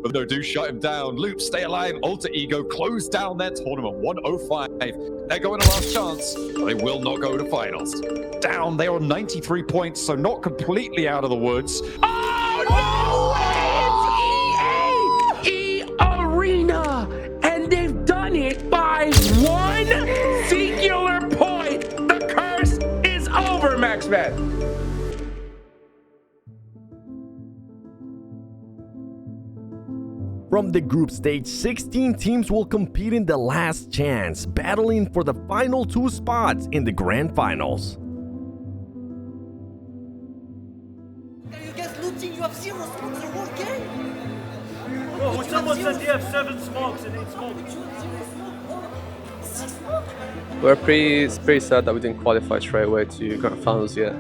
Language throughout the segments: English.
But no, do shut him down. Loop, stay alive. Alter Ego close down their tournament. 105. They're going to last chance. They will not go to finals. Down. They are on 93 points, so not completely out of the woods. Oh, no! It's EA Arena! And they've done it by one singular point! The curse is over, Maxman! From the group stage, 16 teams will compete in the last chance, battling for the final 2 spots in the grand finals. Are you guys looting? You have 0 smokes the whole game? Bro, someone said you have 7 smokes and 8 smokes. We're pretty sad that we didn't qualify straight away to grand finals yet.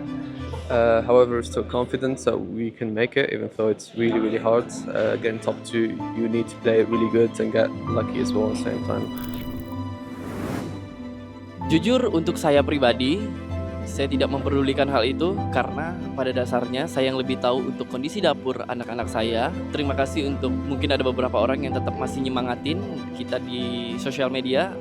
However, we're still confident that we can make it, even though it's really hard. Getting top 2, you need to play really good and get lucky as well at the same time. Jujur, untuk saya pribadi, saya tidak memperdulikan hal itu karena pada dasarnya saya yang lebih tahu untuk kondisi dapur anak-anak saya. Terima kasih untuk mungkin ada beberapa orang yang tetap masih nyemangatin kita di sosial media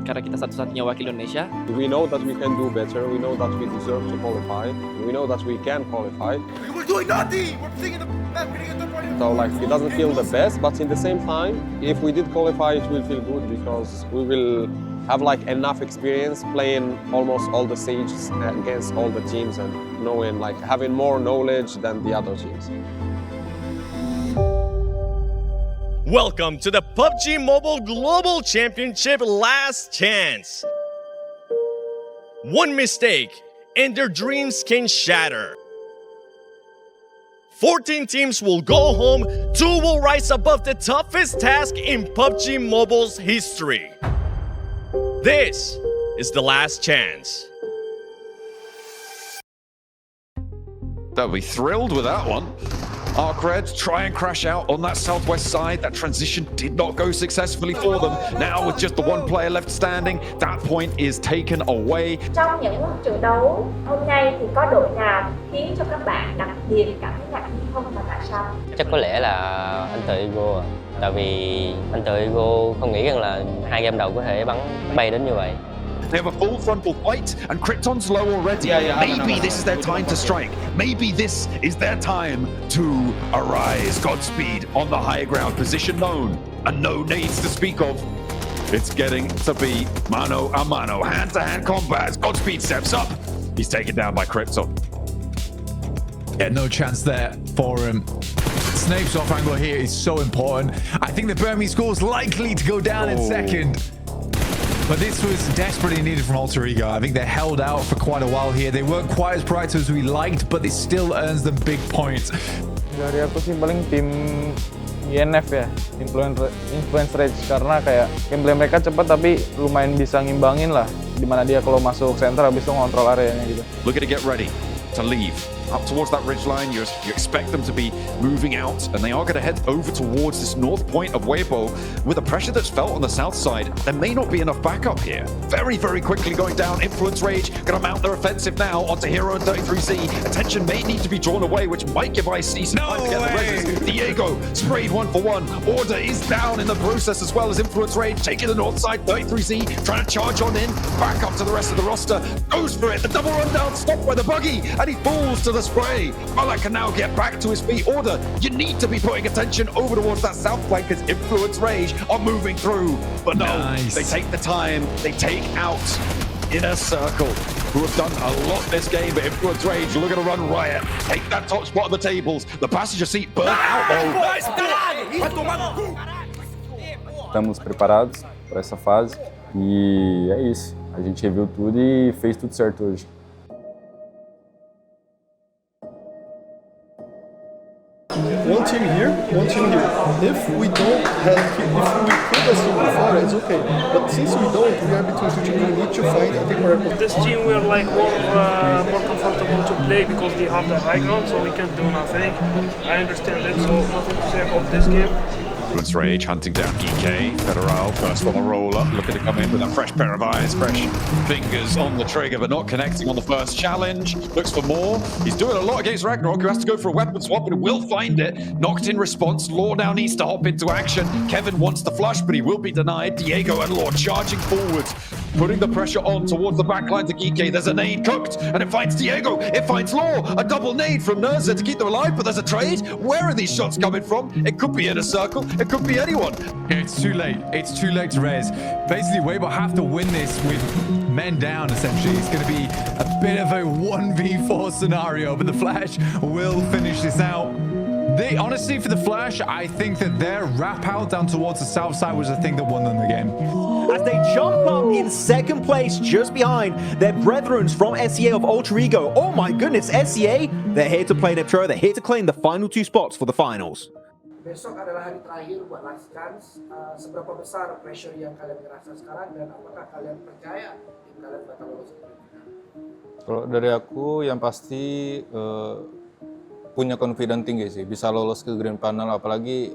karena kita satu-satunya wakil Indonesia. We know that we can do better. We know that we deserve to qualify. We know that we can qualify. We're doing nothing! We're thinking the point. So like it doesn't feel the best, but in the same time, if we did qualify, it will feel good because we will have like enough experience playing almost all the stages against all the teams and knowing like having more knowledge than the other teams. Welcome to the PUBG Mobile Global Championship Last Chance. One mistake and their dreams can shatter. 14 teams will go home, 2 will rise above the toughest task in PUBG Mobile's history. This is the last chance. They'll be thrilled with that one. Arc Red try and crash out on that southwest side. That transition did not go successfully for them. Now with just the 1 player left standing, that point is taken away. Trong những trận đấu hôm nay thì có đội nào khiến cho các bạn đặc biệt cảm thấy ngạc nhiên không và tại sao? Chắc có lẽ là anh Tờ Ego à. Tại vì anh Tờ Ego không nghĩ rằng là 2 game đầu có thể bắn bay đến như vậy. They have a full frontal fight, and Krypton's low already. Maybe this is their time to strike. Maybe this is their time to arise. Godspeed on the high ground, position known, and no nades to speak of. It's getting to be mano a mano, hand-to-hand combat. Godspeed steps up. He's taken down by Krypton. Yeah, no chance there for him. Snape's off angle here is so important. I think the Burmese score is likely to go down in second. But this was desperately needed from Alter Ego. I think they held out for quite a while here. They weren't quite as proactive as we liked, but it still earns them big points. Dari aku sih paling tim INF ya, influence rage, karena kayak gameplay mereka cepat tapi lumayan bisa ngimbangin lah, dimana dia kalau masuk center habis itu ngontrol areanya gitu. Looking to get ready to leave. Up towards that ridge line, you expect them to be moving out, and they are going to head over towards this north point of Weibo. With the pressure that's felt on the south side, there may not be enough backup here. Very quickly going down. Influence Rage going to mount their offensive now onto Hero and 33Z. Attention may need to be drawn away, which might give IC some time to get the reses. Diego sprayed 1 for 1. Order is down in the process as well as Influence Rage taking the north side. 33Z trying to charge on in. Back up to the rest of the roster. Goes for it. The double rundown stopped by the buggy, and he falls to the spray. Malak can now get back to his feet. Order, you need to be putting attention over towards that south flank as Influence Rage are moving through. But no, they take the time. They take out Inner Circle, who have done a lot this game, but Influence Rage looking to run riot. Take that top spot on the tables. The passenger seat burnt out though. Estamos preparados para essa fase e é isso. A gente reviu tudo e fez tudo certo hoje. One team here, one team here. If we don't have, if we could have seen before, it's okay. But since we don't, we are between 2 teams. We need to find a correct. This team we're like more comfortable to play because they have the high ground, so we can do nothing. I understand it, so nothing to say about this game. Influence Rage hunting down EK. Federal first on the roller, looking to come in with a fresh pair of eyes, fresh fingers on the trigger, but not connecting on the first challenge. Looks for more. He's doing a lot against Ragnarok, who has to go for a weapon swap, and will find it. Knocked in response. Law now needs to hop into action. Kevin wants the flush, but he will be denied. Diego and Law charging forwards, putting the pressure on towards the backline to EK. There's a nade cooked, and it finds Diego. It finds Law. A double nade from Nerza to keep them alive, but there's a trade. Where are these shots coming from? It could be in a circle. It could be anyone. It's too late. It's too late to res. Basically, Weibo have to win this with men down, essentially. It's going to be a bit of a 1v4 scenario, but the Flash will finish this out. Honestly, for the Flash, I think that their wrap out down towards the south side was the thing that won them the game. As they jump up in second place just behind their brethren from SEA of Ultra Ego. Oh my goodness, SEA, they're here to play Neptro. They're here to claim the final 2 spots for the finals. Besok adalah hari terakhir buat last chance. Seberapa besar pressure yang kalian ngerasa sekarang dan apakah kalian percaya tim kalian bakal lolos ke final? Kalau dari aku yang pasti punya confident tinggi sih, bisa lolos ke grand final. Apalagi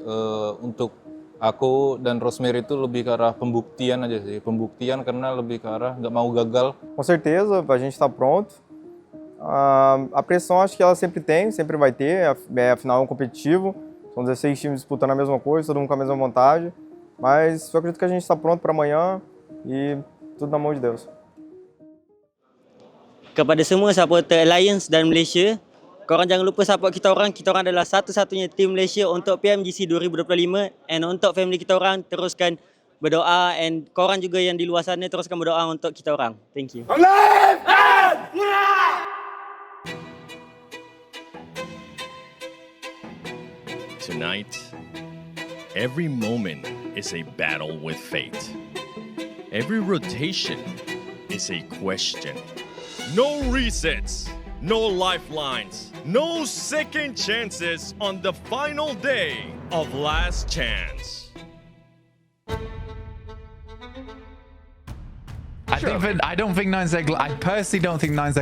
untuk aku dan Rosemary itu lebih ke arah pembuktian aja sih. Pembuktian karena lebih ke arah nggak mau gagal. Com certeza, a gente está pronto. A pressão acho que ela sempre tem, sempre vai ter. Afinal é um competitivo. São 16 times disputando a mesma coisa, todo mundo com a mesma vontade. Mas eu acredito que a gente está pronto para amanhã e tudo na mão de Deus. Kepada semua supporter Alliance dan Malaysia, korang jangan lupa support kita orang adalah satu-satunya tim Malaysia untuk PMGC 2025, and untuk family kita orang teruskan berdoa, and korang juga yang di luar sana teruskan berdoa untuk kita orang. Thank you. Tonight, every moment is a battle with fate. Every rotation is a question. No resets, no lifelines, no second chances on the final day of Last Chance. I personally don't think 9Z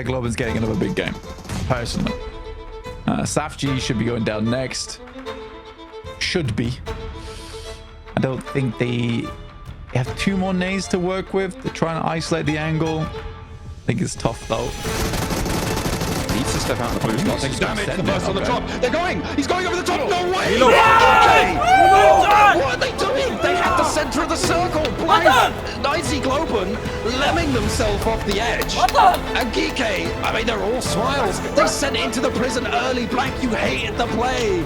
Globan's getting another big game. Personally. Safji should be going down next. Should be. I don't think they have 2 more nades to work with. They're trying to isolate the angle. I think it's tough though. Needs to step out in the blue spot. Takes damage. The burst on the top. They're going. He's going over the top. No way. What are they doing? They have the center of the circle. Blind. 9Z Globan lemming themselves off the edge. And Geeke, I mean, they're all smiles. They sent it into the prison early. Black, you hated the play.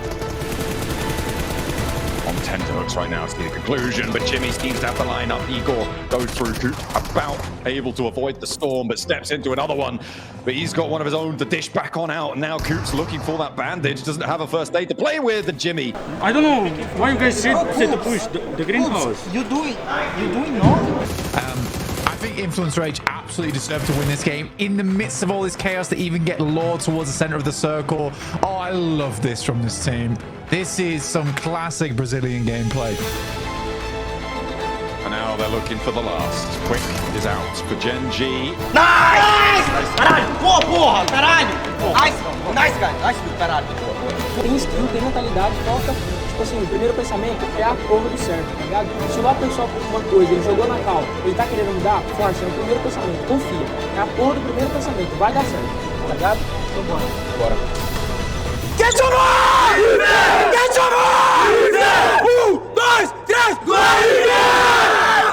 On tenterhooks right now to the conclusion, but Jimmy seems to have the lineup. Igor goes through Coop, about able to avoid the storm, but steps into another one. But he's got one of his own to dish back on out, and now Coop's looking for that bandage. Doesn't have a first aid to play with, and Jimmy. I don't know why you guys said to push the greenhouse. You doing no? I think Influence Rage absolutely deserve to win this game. In the midst of all this chaos, to even get Law towards the center of the circle. Oh, I love this from this team. This is some classic Brazilian gameplay. And now they're looking for the last. Quick is out for Gen G. Nice! Caralho! Porra! Caralho! Nice, guys! Nice, caralho! Tem skill, tem mentalidade, falta, tipo assim, o primeiro pensamento é a porra do certo, tá ligado? Se lá o pessoal for uma coisa, ele jogou na cal, ele tá querendo mudar, força, é o primeiro pensamento, confia. É a porra do primeiro pensamento, vai dar certo, tá ligado? Então bora. Bora. Get your mind! Get your mind! 1, 2, 3,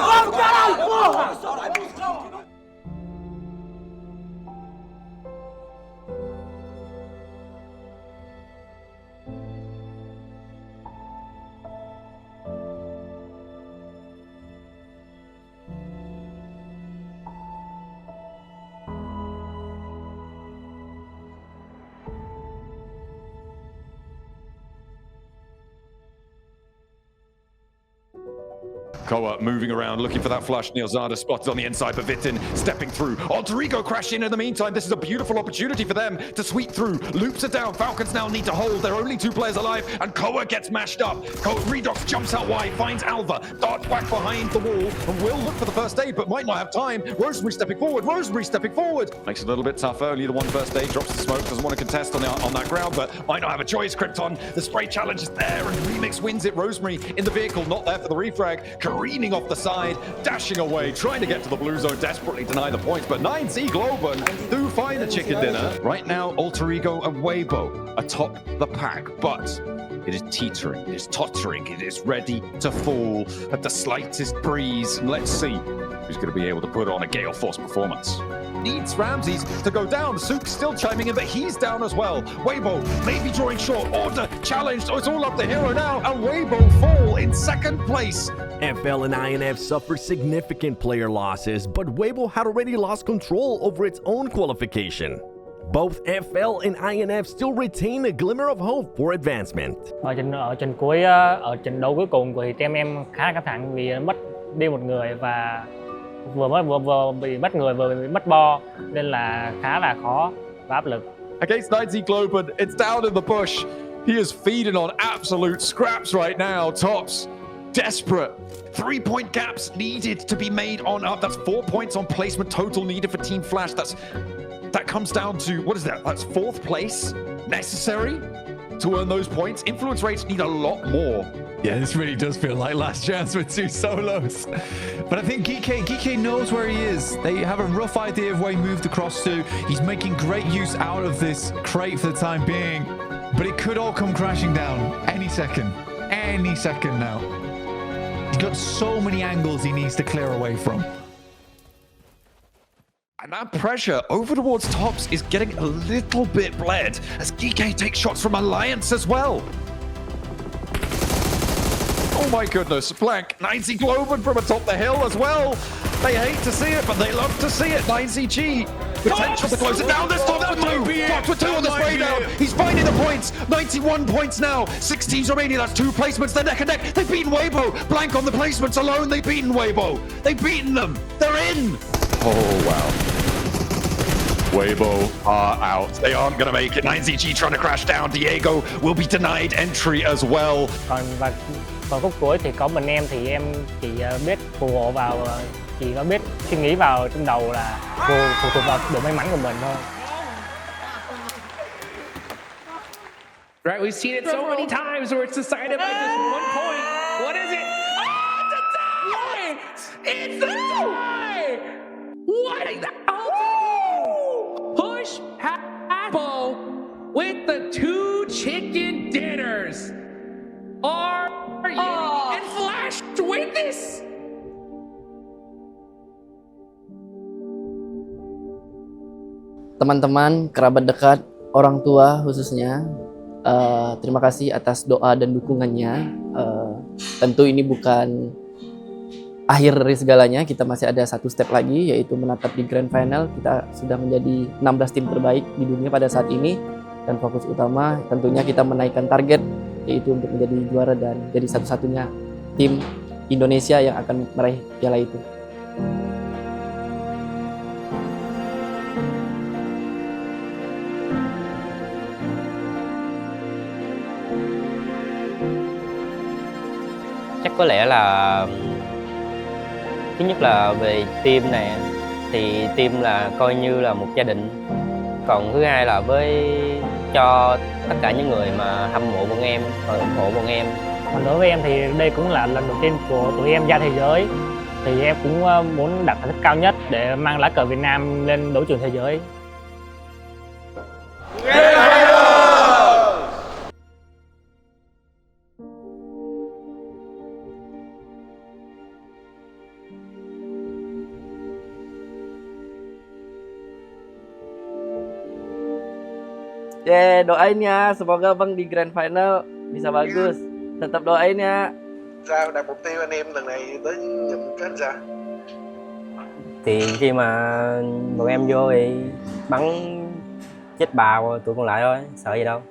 vamos, caralho! Porra! Koa moving around, looking for that flush. Neilzada spotted on the inside, but Vitin stepping through. Alter Ego crash in the meantime. This is a beautiful opportunity for them to sweep through. Loops are down. Falcons now need to hold. There are only 2 players alive, and Koa gets mashed up. Redox jumps out wide, finds Alva, darts back behind the wall, and will look for the first aid, but might not have time. Rosemary stepping forward. Makes it a little bit tougher. Only the 1 first aid, drops the smoke, doesn't want to contest on that ground, but might not have a choice. Krypton, the spray challenge is there, and Remix wins it. Rosemary in the vehicle, not there for the refrag, careening off the side, dashing away, trying to get to the blue zone, desperately deny the points, but 9Z Globan do find the chicken dinner. Right now, Alter Ego and Weibo atop the pack, but it is teetering, it is tottering, it is ready to fall at the slightest breeze. And let's see who's going to be able to put on a gale force performance. Needs Ramses to go down. Sook's still chiming in, but he's down as well. Weibo maybe drawing short. Order challenged. Oh, it's all up the hero now. And Weibo fall in 2nd place. FL and INF suffered significant player losses, but Weibo had already lost control over its own qualification. Both FL and INF still retain a glimmer of hope for advancement. Ở trận đấu cuối cùng thì team em khá là căng thẳng vì mất đi một người và vừa bị mất người vừa bị mất bo nên là khá là khó và áp lực. Against 9Z Globan, it's down in the bush. He is feeding on absolute scraps right now. Tops, desperate. 3-point gaps needed to be made on up. That's 4 points on placement total needed for Team Flash. That comes down to, what is that? That's 4th place necessary to earn those points. Influence rates need a lot more. Yeah, this really does feel like last chance with 2 solos. But I think Geeke knows where he is. They have a rough idea of where he moved across to. He's making great use out of this crate for the time being. But it could all come crashing down any second. Any second now. He's got so many angles he needs to clear away from. And that pressure over towards Tops is getting a little bit bled as Geeke takes shots from Alliance as well. Oh my goodness, Blank, 9Z Globan from atop the hill as well. They hate to see it, but they love to see it. 9ZG, potential to close it down. There's Tops with 2 on the spray down. He's finding the points, 91 points now. 6 teams remaining, that's 2 placements. They're neck and neck. They've beaten Weibo. Blank on the placements alone, they've beaten Weibo. They've beaten them. They're in. Oh, wow. Weibo are out. They aren't going to make it. 9ZG trying to crash down. Diego will be denied entry as well. Còn khúc cuối thì có mình em thì em chỉ biết phù hộ vào, chỉ có biết suy nghĩ vào trong đầu là phụ thuộc vào độ may mắn của mình thôi. Right, we've seen it so many times where it's decided by just 1 point. What is it? Oh, it's a tie! It's a tie! What is that? Oh! Push Apple with the 2 chicken dinners. Are you and Flash to win this? Teman-teman, kerabat dekat, orang tua khususnya, terima kasih atas doa dan dukungannya. Tentu ini bukan akhir dari segalanya, kita masih ada 1 step lagi, yaitu menatap di Grand Final. Kita sudah menjadi 16 tim terbaik di dunia pada saat ini, dan fokus utama tentunya kita menaikkan target, yaitu untuk menjadi juara dan jadi satu-satunya tim Indonesia yang akan meraih piala itu. Chắc có lẽ là thứ nhất là về team này thì team là coi như là một gia đình. Còn thứ hai là với cho tất cả những người mà hâm mộ bọn em và ủng hộ bọn em. Còn đối với em thì đây cũng là lần đầu tiên của tụi em ra thế giới. Thì em cũng muốn đặt thành tích cao nhất để mang lá cờ Việt Nam lên đấu trường thế giới. Doain ya, semoga Bang di Grand Final bisa bagus. Tetap doain ya. Sao đặt mục tiêu anh em lần này tới nhận kết ra? Thì khi mà bọn em vô thì bắn chết bà tụi còn lại thôi, sợ gì đâu.